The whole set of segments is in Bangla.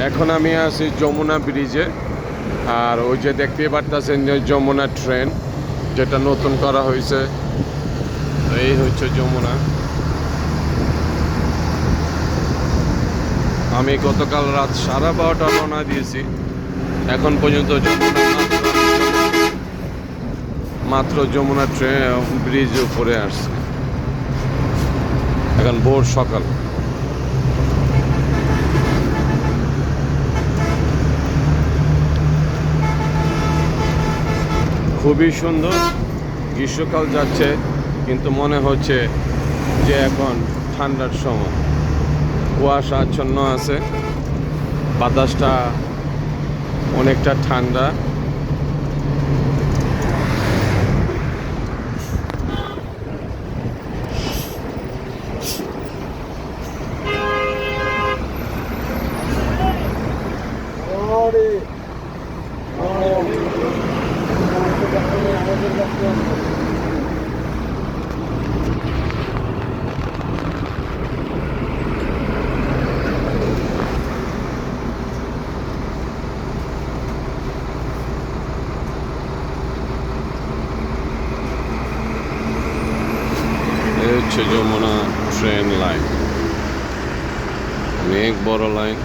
এখন আমি আছি যমুনা ব্রিজে। আর ওই যে দেখতে পারতেছেন যে যমুনা ট্রেন যেটা নতুন করা হয়েছে, এই হচ্ছে যমুনা। আমি গতকাল রাত 12:30 রওনা দিয়েছি, এখন পর্যন্ত মাত্র যমুনা ট্রেন ব্রিজ উপরে আসছে। এখন ভোর সকাল। খুবই সুন্দর। গ্রীষ্মকাল যাচ্ছে কিন্তু মনে হচ্ছে যে এখন ঠান্ডার সময়। কুয়াশা আচ্ছন্ন আছে, বাতাসটা অনেকটা ঠান্ডা। এই হচ্ছে যমুনা ট্রেন লাইন, অনেক বড় লাইন।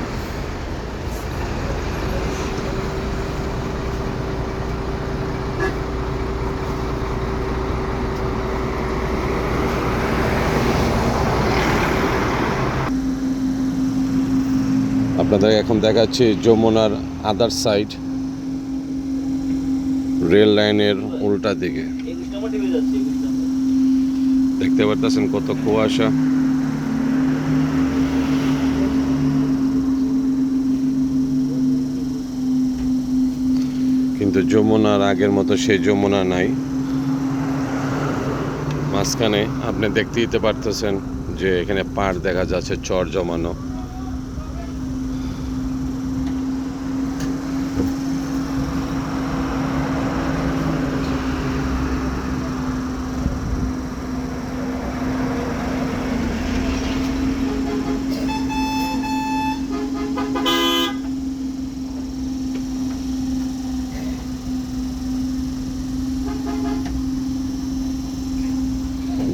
আপনাদের এখন দেখাচ্ছি যমুনার আদার সাইড, রেল লাইনের উল্টা দিকে। দেখতে পারতেছেন কত কুয়াশা। কিন্তু যমুনার আগের মতো সেই যমুনা নাই। মাঝখানে আপনি দেখতে দিতে পারতেছেন যে এখানে পাড় দেখা যাচ্ছে, চর জমানো।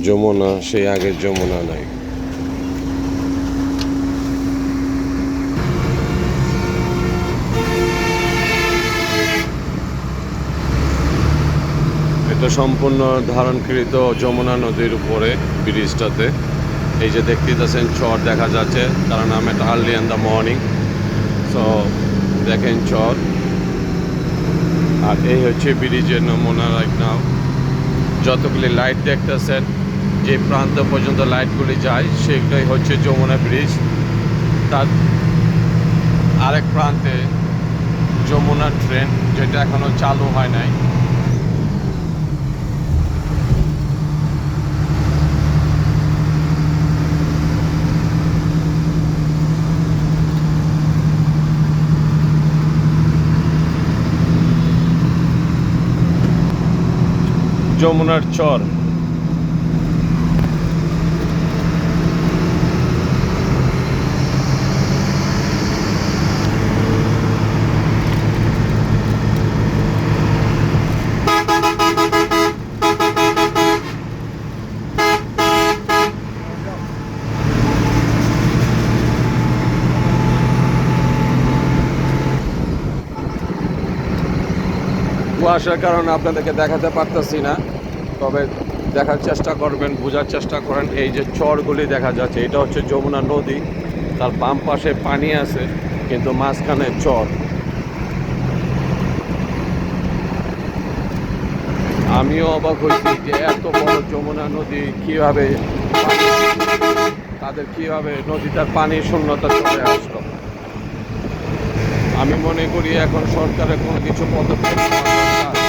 যমুনা সেই আগের যমুনা নাই। এটা সম্পূর্ণ ধারণকৃত যমুনা নদীর উপরে ব্রিজটাতে। এই যে দেখতে পাচ্ছেন চর দেখা যাচ্ছে, কারণ আমি এটা early in the morning. So দেখেন চর, আর এই হচ্ছে ব্রিজের নমুনা রাইট নাও। যতগুলি লাইট দেখতেছেন, যে প্রান্ত পর্যন্ত লাইটগুলি যায় সেটাই হচ্ছে যমুনা ব্রিজ। তার আরেক প্রান্তে যমুনা ট্রেন, যেটা এখনো চালু হয় নাই। যমুনার চর। কুয়াশার কারণে আপনাদেরকে দেখাতে পারতেছি না, তবে দেখার চেষ্টা করবেন, বোঝার চেষ্টা করেন। এই যে চরগুলি দেখা যাচ্ছে, এটা হচ্ছে যমুনা নদী, তার বাম পাশে পানি আছে কিন্তু মাঝখানে চর। আমিও অবাক হয়েছি যে এত বড় যমুনা নদী কিভাবে, তাদের কিভাবে নদীটার পানি শূন্যতা চলে আসলো। আমি মনে করি এখন সরকারের কোনো কিছু পদক্ষেপ নেওয়া দরকার।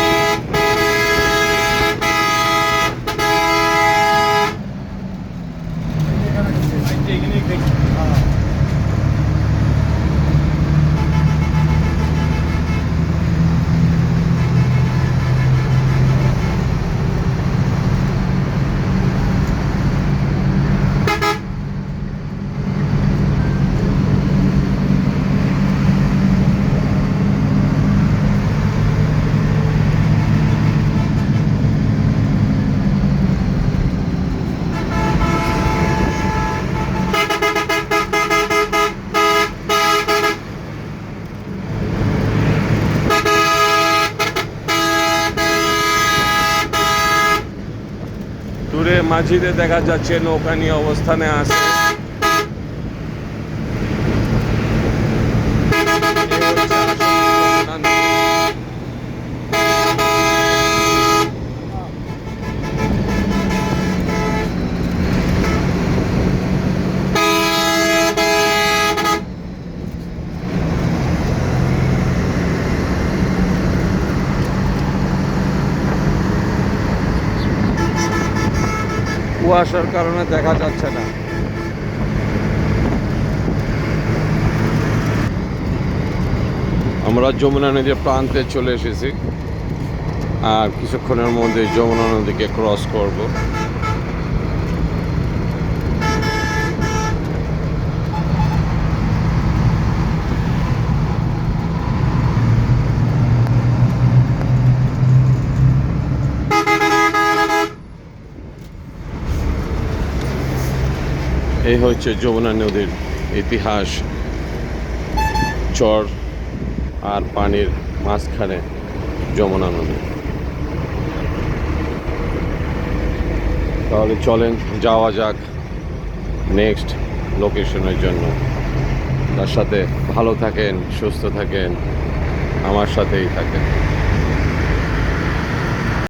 মাঝিদের দেখা যাচ্ছে নৌকা নিয়ে অবস্থানে আছে। কুয়াশার কারণে দেখা যাচ্ছে না। আমরা যমুনা নদীর প্রান্তে চলে এসেছি, আর কিছুক্ষণের মধ্যে যমুনা নদীকে ক্রস করব। এই হচ্ছে যমুনা নদীর ইতিহাস। চর আর পানির মাঝখানে যমুনা নদী। তাহলে চলেন যাওয়া যাক নেক্সট লোকেশনের জন্য। তার সাথে ভালো থাকেন, সুস্থ থাকেন, আমার সাথেই থাকেন।